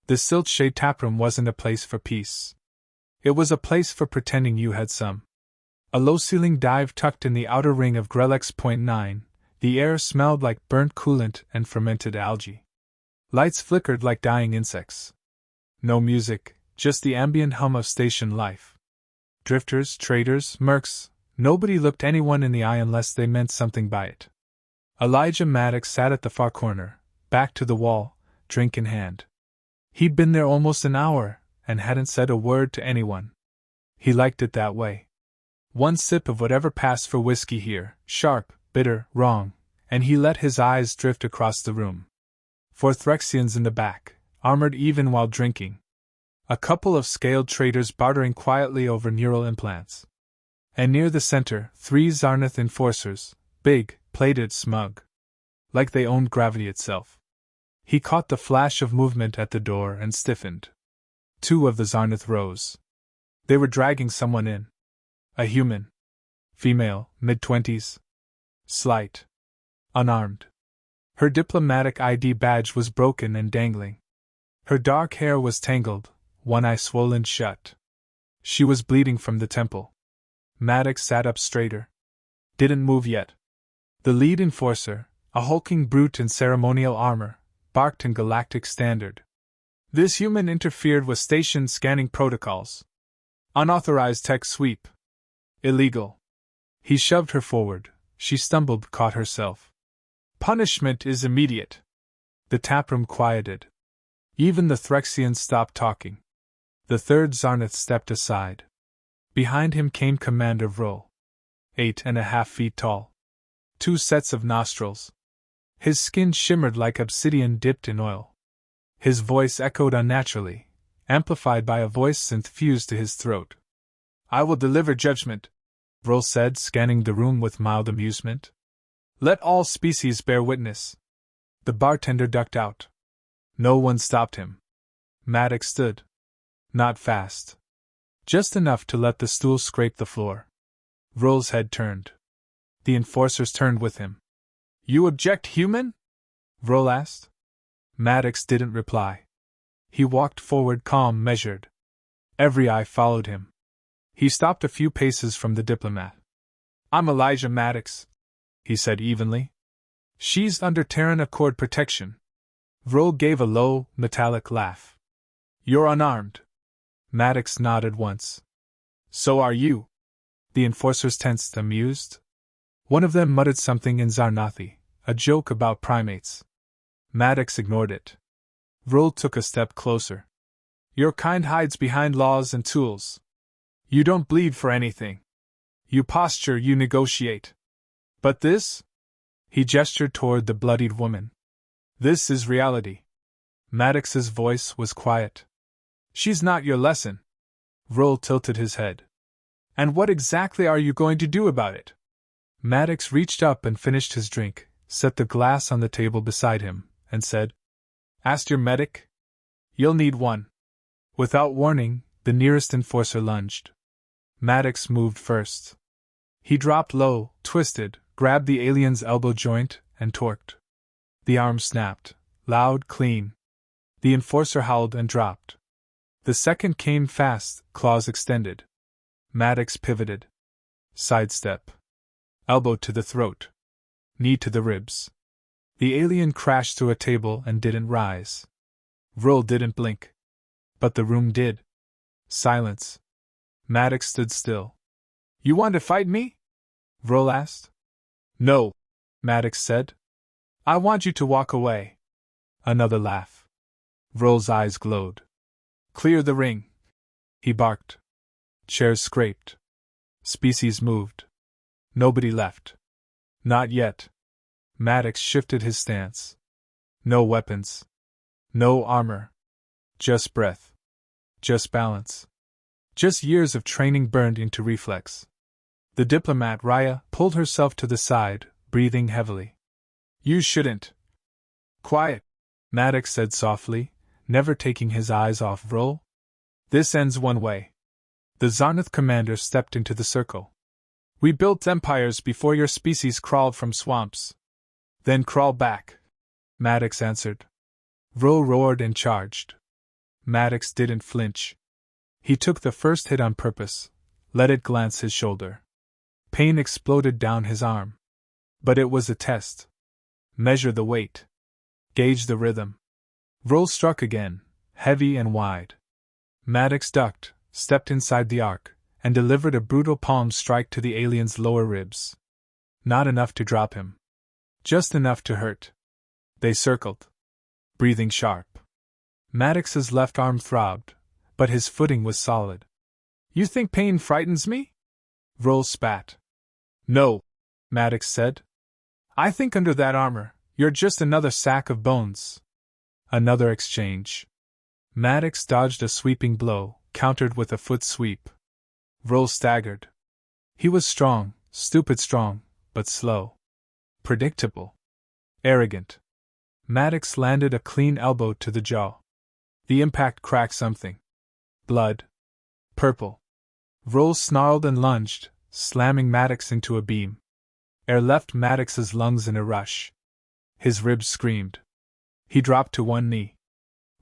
The Siltshade taproom wasn't a place for peace. It was a place for pretending you had some. A low-ceiling dive tucked in the outer ring of Grelix.9, the air smelled like burnt coolant and fermented algae. Lights flickered like dying insects. No music, just the ambient hum of station life. Drifters, traders, mercs, nobody looked anyone in the eye unless they meant something by it. Elijah Maddox sat at the far corner, back to the wall, drink in hand. He'd been there almost an hour, and hadn't said a word to anyone. He liked it that way. One sip of whatever passed for whiskey here, sharp, bitter, wrong, and he let his eyes drift across the room. 4 Threxians in the back, armored even while drinking. A couple of scaled traders bartering quietly over neural implants. And near the center, 3 Zarnath enforcers, big, plated, smug. Like they owned gravity itself. He caught the flash of movement at the door and stiffened. 2 of the Zarnath rose. They were dragging someone in. A human. Female, mid-20s. Slight. Unarmed. Her diplomatic ID badge was broken and dangling. Her dark hair was tangled, one eye swollen shut. She was bleeding from the temple. Maddox sat up straighter. Didn't move yet. The lead enforcer, a hulking brute in ceremonial armor, barked in galactic standard. This human interfered with station scanning protocols. Unauthorized tech sweep. Illegal. He shoved her forward. She stumbled, caught herself. Punishment is immediate. The taproom quieted. Even the Threxians stopped talking. The 3rd Zarnath stepped aside. Behind him came Commander Vrol. 8.5 feet tall. 2 sets of nostrils. His skin shimmered like obsidian dipped in oil. His voice echoed unnaturally, amplified by a voice synth fused to his throat. I will deliver judgment, Vrol said, scanning the room with mild amusement. Let all species bear witness. The bartender ducked out. No one stopped him. Maddox stood. Not fast. Just enough to let the stool scrape the floor. Vrol's head turned. The enforcers turned with him. You object, human? Vrol asked. Maddox didn't reply. He walked forward, calm, measured. Every eye followed him. He stopped a few paces from the diplomat. I'm Elijah Maddox, he said evenly. She's under Terran Accord protection. Vrol gave a low, metallic laugh. You're unarmed. Maddox nodded once. So are you. The enforcers tensed, amused. One of them muttered something in Zarnathi, a joke about primates. Maddox ignored it. Vrol took a step closer. Your kind hides behind laws and tools. You don't bleed for anything. You posture, you negotiate. But this? He gestured toward the bloodied woman. This is reality. Maddox's voice was quiet. She's not your lesson. Vrol tilted his head. And what exactly are you going to do about it? Maddox reached up and finished his drink, set the glass on the table beside him, and said, Ask your medic? You'll need one. Without warning, the nearest enforcer lunged. Maddox moved first. He dropped low, twisted, grabbed the alien's elbow joint, and torqued. The arm snapped, loud, clean. The enforcer howled and dropped. The second came fast, claws extended. Maddox pivoted. Sidestep. Elbow to the throat. Knee to the ribs. The alien crashed through a table and didn't rise. Vrol didn't blink. But the room did. Silence. Maddox stood still. You want to fight me? Vrol asked. No, Maddox said. I want you to walk away. Another laugh. Vrol's eyes glowed. Clear the ring, he barked. Chairs scraped. Species moved. Nobody left. Not yet. Maddox shifted his stance. No weapons. No armor. Just breath. Just balance. Just years of training burned into reflex. The diplomat, Raya, pulled herself to the side, breathing heavily. You shouldn't. Quiet, Maddox said softly, never taking his eyes off Vrol. This ends one way. The Zarnath commander stepped into the circle. We built empires before your species crawled from swamps. Then crawl back, Maddox answered. Vrol roared and charged. Maddox didn't flinch. He took the first hit on purpose, let it glance his shoulder. Pain exploded down his arm. But it was a test. Measure the weight. Gauge the rhythm. Roll struck again, heavy and wide. Maddox ducked, stepped inside the arc, and delivered a brutal palm strike to the alien's lower ribs. Not enough to drop him. Just enough to hurt. They circled. Breathing sharp. Maddox's left arm throbbed, but his footing was solid. You think pain frightens me? Roll spat. No, Maddox said. I think under that armor, you're just another sack of bones. Another exchange. Maddox dodged a sweeping blow, countered with a foot sweep. Roll staggered. He was strong, stupid strong, but slow. Predictable. Arrogant. Maddox landed a clean elbow to the jaw. The impact cracked something. Blood. Purple. Roll snarled and lunged, slamming Maddox into a beam. Air left Maddox's lungs in a rush. His ribs screamed. He dropped to one knee.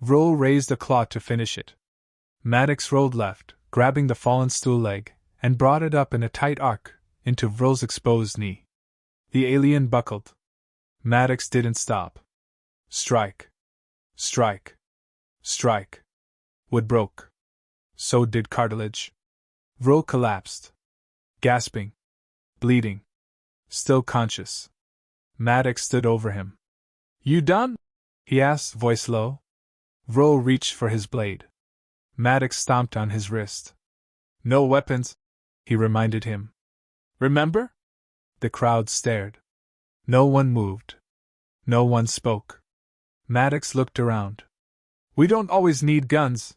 Roll raised a claw to finish it. Maddox rolled left, grabbing the fallen stool leg, and brought it up in a tight arc, into Roll's exposed knee. The alien buckled. Maddox didn't stop. Strike. Strike. Strike. Wood broke. So did cartilage. Roll collapsed. Gasping. Bleeding. Still conscious. Maddox stood over him. You done? He asked, voice low. Roll reached for his blade. Maddox stomped on his wrist. No weapons, he reminded him. Remember? The crowd stared. No one moved. No one spoke. Maddox looked around. We don't always need guns,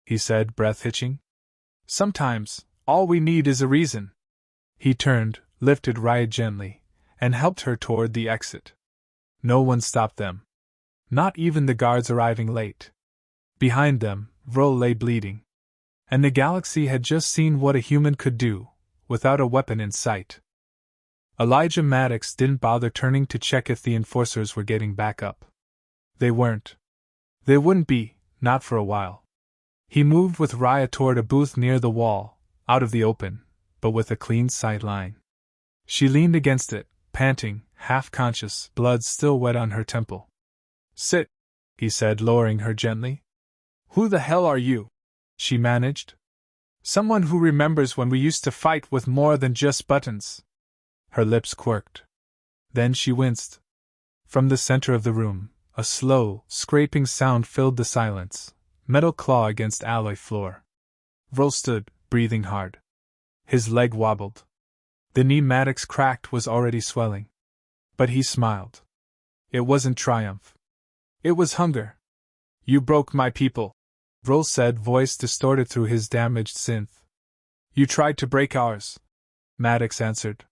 he said, breath hitching. Sometimes, all we need is a reason. He turned, lifted Riot gently, and helped her toward the exit. No one stopped them. Not even the guards arriving late. Behind them, Vroll lay bleeding. And the galaxy had just seen what a human could do, without a weapon in sight. Elijah Maddox didn't bother turning to check if the enforcers were getting back up. They weren't. They wouldn't be, not for a while. He moved with Raya toward a booth near the wall, out of the open, but with a clean sight line. She leaned against it, panting, half-conscious, blood still wet on her temple. Sit, he said, lowering her gently. Who the hell are you? She managed. Someone who remembers when we used to fight with more than just buttons. Her lips quirked. Then she winced. From the center of the room, a slow, scraping sound filled the silence, metal claw against alloy floor. Vroll stood, breathing hard. His leg wobbled. The knee Maddox cracked was already swelling. But he smiled. It wasn't triumph. It was hunger. You broke my people, Vroll said, voice distorted through his damaged synth. You tried to break ours, Maddox answered.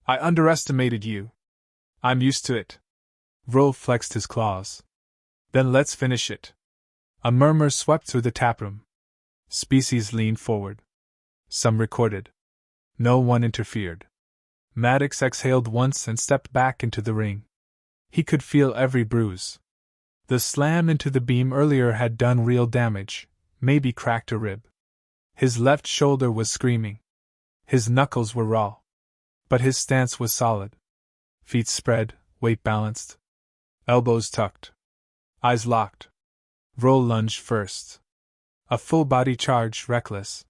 I underestimated you. I'm used to it. Vroll flexed his claws. Then let's finish it. A murmur swept through the taproom. Species leaned forward. Some recorded. No one interfered. Maddox exhaled once and stepped back into the ring. He could feel every bruise. The slam into the beam earlier had done real damage, maybe cracked a rib. His left shoulder was screaming. His knuckles were raw. But his stance was solid. Feet spread, weight balanced. Elbows tucked. Eyes locked. Vroll lunged first. A full-body charge, reckless.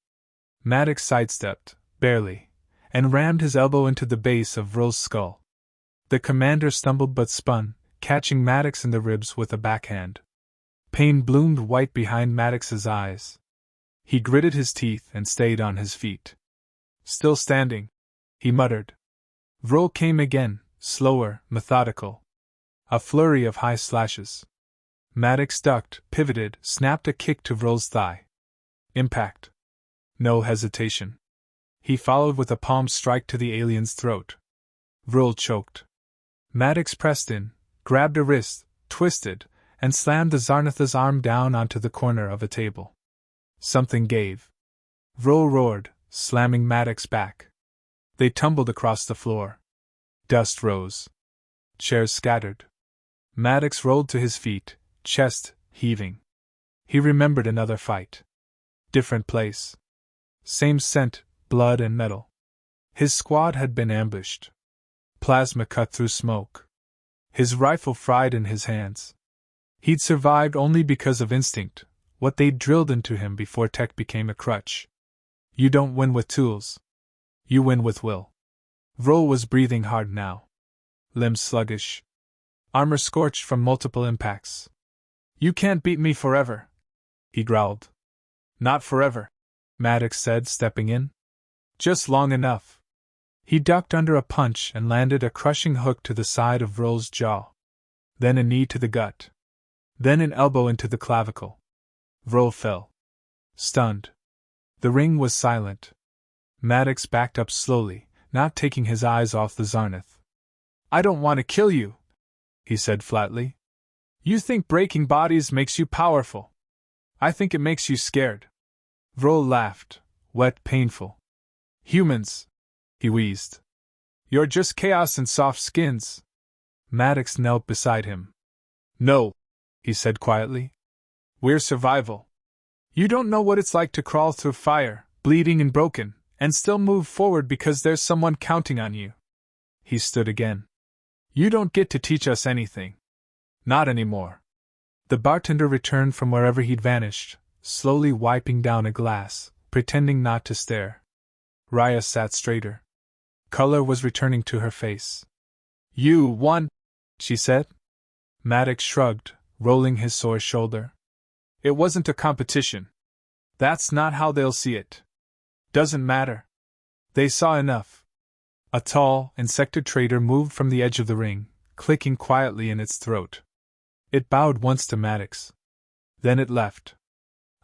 Maddox sidestepped, barely, and rammed his elbow into the base of Vroll's skull. The commander stumbled but spun, catching Maddox in the ribs with a backhand. Pain bloomed white behind Maddox's eyes. He gritted his teeth and stayed on his feet. Still standing, he muttered. Vroll came again, slower, methodical. A flurry of high slashes. Maddox ducked, pivoted, snapped a kick to Vroll's thigh. Impact. No hesitation. He followed with a palm strike to the alien's throat. Vroll choked. Maddox pressed in, grabbed a wrist, twisted, and slammed the Zarnatha's arm down onto the corner of a table. Something gave. Vroll roared, slamming Maddox back. They tumbled across the floor. Dust rose. Chairs scattered. Maddox rolled to his feet, chest heaving. He remembered another fight. Different place. Same scent, blood and metal. His squad had been ambushed. Plasma cut through smoke. His rifle fried in his hands. He'd survived only because of instinct, what they'd drilled into him before tech became a crutch. You don't win with tools. You win with will. Vrol was breathing hard now. Limbs sluggish. Armor scorched from multiple impacts. You can't beat me forever, he growled. Not forever, Maddox said, stepping in. Just long enough. He ducked under a punch and landed a crushing hook to the side of Vrol's jaw. Then a knee to the gut. Then an elbow into the clavicle. Vrol fell. Stunned. The ring was silent. Maddox backed up slowly, not taking his eyes off the Zarnath. I don't want to kill you, he said flatly. You think breaking bodies makes you powerful. I think it makes you scared. Vrol laughed, wet, painful. Humans, he wheezed. You're just chaos and soft skins. Maddox knelt beside him. No, he said quietly. We're survival. You don't know what it's like to crawl through fire, bleeding and broken, and still move forward because there's someone counting on you. He stood again. You don't get to teach us anything. Not anymore. The bartender returned from wherever he'd vanished, slowly wiping down a glass, pretending not to stare. Raya sat straighter. Color was returning to her face. You won, she said. Maddox shrugged, rolling his sore shoulder. It wasn't a competition. That's not how they'll see it. Doesn't matter. They saw enough. A tall, insected traitor moved from the edge of the ring, clicking quietly in its throat. It bowed once to Maddox. Then it left.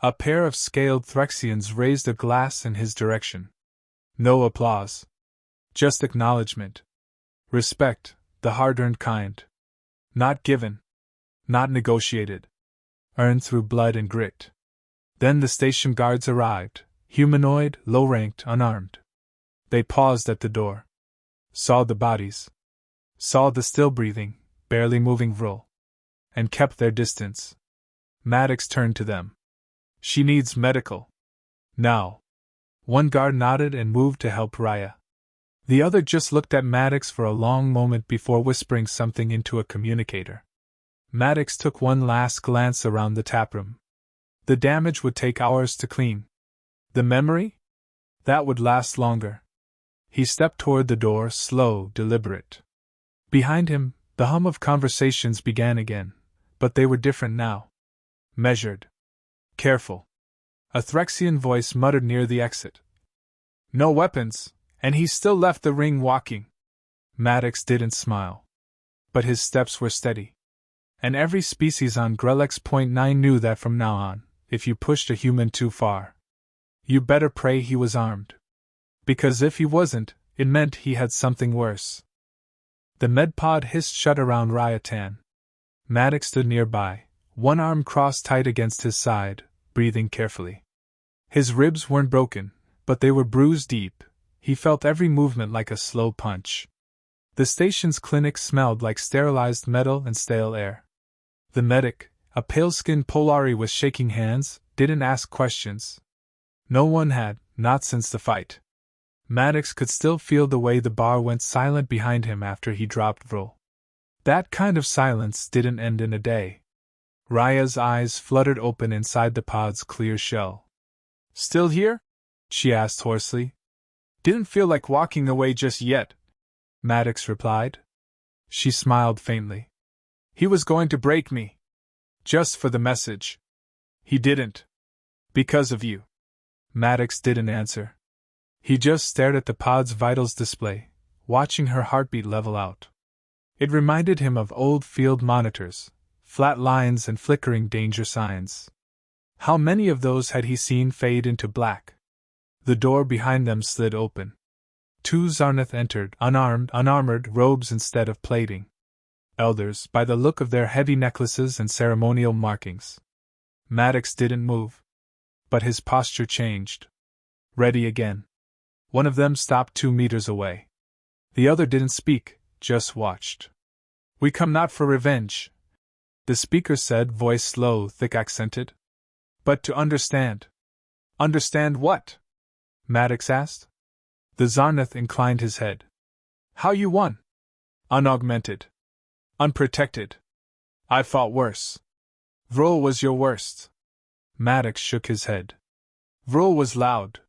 A pair of scaled Threxians raised a glass in his direction. No applause. Just acknowledgement. Respect, the hard-earned kind. Not given. Not negotiated. Earned through blood and grit. Then the station guards arrived, humanoid, low-ranked, unarmed. They paused at the door. Saw the bodies. Saw the still-breathing, barely moving Vrol. And kept their distance. Maddox turned to them. She needs medical. Now. One guard nodded and moved to help Raya. The other just looked at Maddox for a long moment before whispering something into a communicator. Maddox took one last glance around the taproom. The damage would take hours to clean. The memory? That would last longer. He stepped toward the door, slow, deliberate. Behind him, the hum of conversations began again, but they were different now. Measured. Careful. A Threxian voice muttered near the exit. No weapons, and he still left the ring walking. Maddox didn't smile. But his steps were steady. And every species on Grelex.9 knew that from now on, if you pushed a human too far, you better pray he was armed. Because if he wasn't, it meant he had something worse. The medpod hissed shut around Ryatan. Maddox stood nearby, one arm crossed tight against his side, breathing carefully. His ribs weren't broken, but they were bruised deep. He felt every movement like a slow punch. The station's clinic smelled like sterilized metal and stale air. The medic, a pale-skinned Polari with shaking hands, didn't ask questions. No one had, not since the fight. Maddox could still feel the way the bar went silent behind him after he dropped Vrol. That kind of silence didn't end in a day. Raya's eyes fluttered open inside the pod's clear shell. Still here? She asked hoarsely. Didn't feel like walking away just yet, Maddox replied. She smiled faintly. He was going to break me. Just for the message. He didn't. Because of you. Maddox didn't answer. He just stared at the pod's vitals display, watching her heartbeat level out. It reminded him of old field monitors, flat lines and flickering danger signs. How many of those had he seen fade into black? The door behind them slid open. Two Zarnath entered, unarmored robes instead of plating. Elders, by the look of their heavy necklaces and ceremonial markings. Maddox didn't move. But his posture changed. Ready again. One of them stopped 2 meters away. The other didn't speak, just watched. We come not for revenge, the speaker said, voice slow, thick-accented. But to understand. Understand what? Maddox asked. The Zarnath inclined his head. How you won? Unaugmented. Unprotected. I fought worse. Vrol was your worst. Maddox shook his head. Vrol was loud.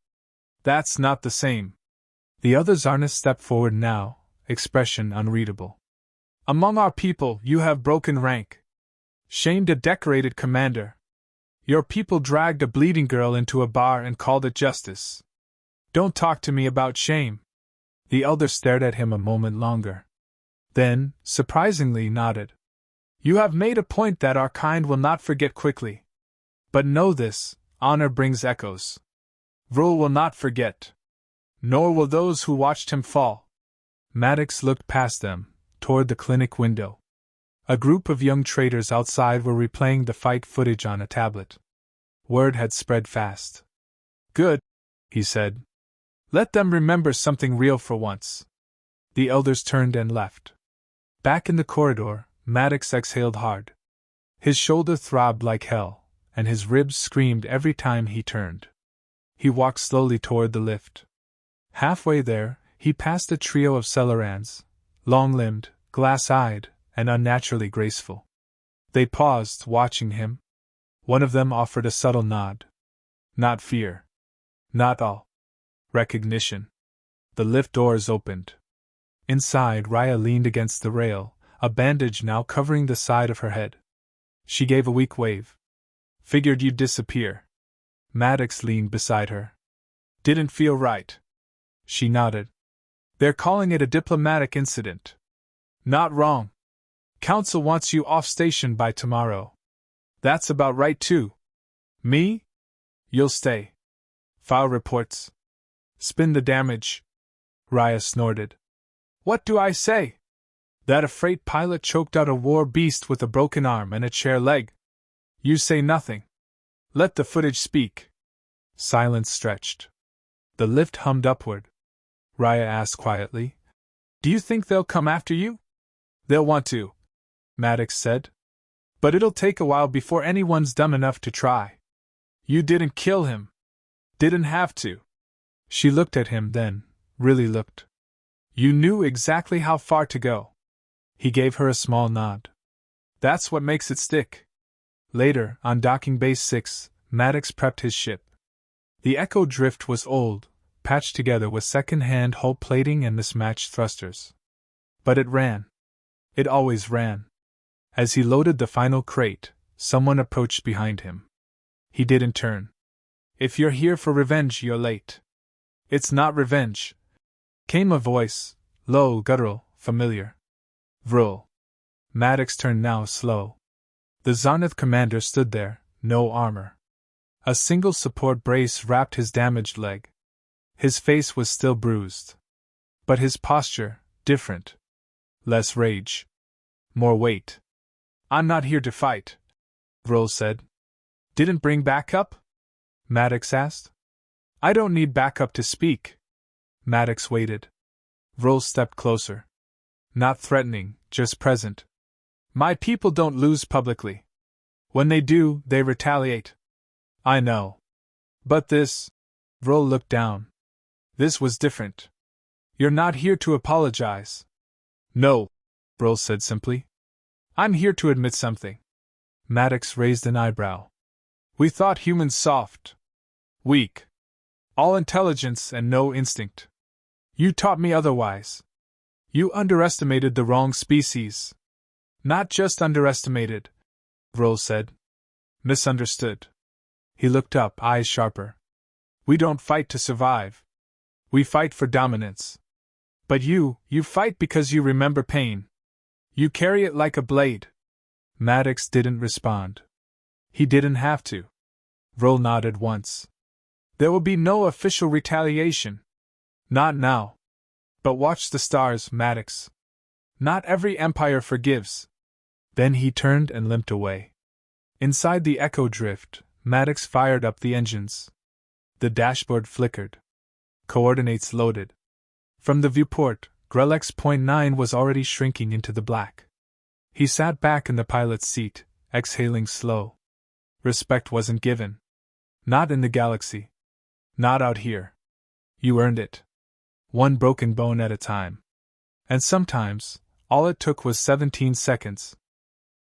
That's not the same. The other Zarnath stepped forward now, expression unreadable. Among our people, you have broken rank. Shamed a decorated commander. Your people dragged a bleeding girl into a bar and called it justice. Don't talk to me about shame. The elder stared at him a moment longer. Then, surprisingly, nodded. You have made a point that our kind will not forget quickly. But know this, honor brings echoes. Vrol will not forget. Nor will those who watched him fall. Maddox looked past them, toward the clinic window. A group of young traders outside were replaying the fight footage on a tablet. Word had spread fast. Good, he said. Let them remember something real for once. The elders turned and left. Back in the corridor, Maddox exhaled hard. His shoulder throbbed like hell, and his ribs screamed every time he turned. He walked slowly toward the lift. Halfway there, he passed a trio of Celerans, long-limbed, glass-eyed, and unnaturally graceful. They paused, watching him. One of them offered a subtle nod. Not fear. Not all. Recognition. The lift doors opened. Inside, Raya leaned against the rail, a bandage now covering the side of her head. She gave a weak wave. Figured you'd disappear. Maddox leaned beside her. Didn't feel right. She nodded. They're calling it a diplomatic incident. Not wrong. Council wants you off station by tomorrow. That's about right too. Me? You'll stay. File reports. Spin the damage. Raya snorted. What do I say? That a freight pilot choked out a war beast with a broken arm and a chair leg. You say nothing. Let the footage speak. Silence stretched. The lift hummed upward. Raya asked quietly. Do you think they'll come after you? They'll want to, Maddox said. But it'll take a while before anyone's dumb enough to try. You didn't kill him. Didn't have to. She looked at him then, really looked. You knew exactly how far to go. He gave her a small nod. That's what makes it stick. Later, on docking base 6, Maddox prepped his ship. The Echo Drift was old, patched together with second-hand hull plating and mismatched thrusters. But it ran. It always ran. As he loaded the final crate, someone approached behind him. He didn't turn. If you're here for revenge, you're late. It's not revenge. Came a voice, low, guttural, familiar. Vril. Maddox turned now slow. The Zarnath commander stood there, no armor. A single support brace wrapped his damaged leg. His face was still bruised. But his posture, different. Less rage. More weight. I'm not here to fight, Vril said. Didn't bring backup? Maddox asked. I don't need backup to speak. Maddox waited. Vril stepped closer. Not threatening, just present. My people don't lose publicly. When they do, they retaliate. I know. But this... Vril looked down. This was different. You're not here to apologize. No, Vril said simply. I'm here to admit something. Maddox raised an eyebrow. We thought humans soft. Weak. All intelligence and no instinct. You taught me otherwise. You underestimated the wrong species. Not just underestimated, Vril said. Misunderstood. He looked up, eyes sharper. We don't fight to survive. We fight for dominance. But you fight because you remember pain. You carry it like a blade. Maddox didn't respond. He didn't have to. Vril nodded once. There will be no official retaliation. Not now. But watch the stars, Maddox. Not every empire forgives. Then he turned and limped away. Inside the Echo Drift, Maddox fired up the engines. The dashboard flickered. Coordinates loaded. From the viewport, Grelix.9 was already shrinking into the black. He sat back in the pilot's seat, exhaling slow. Respect wasn't given. Not in the galaxy. Not out here. You earned it. One broken bone at a time. And sometimes, all it took was 17 seconds,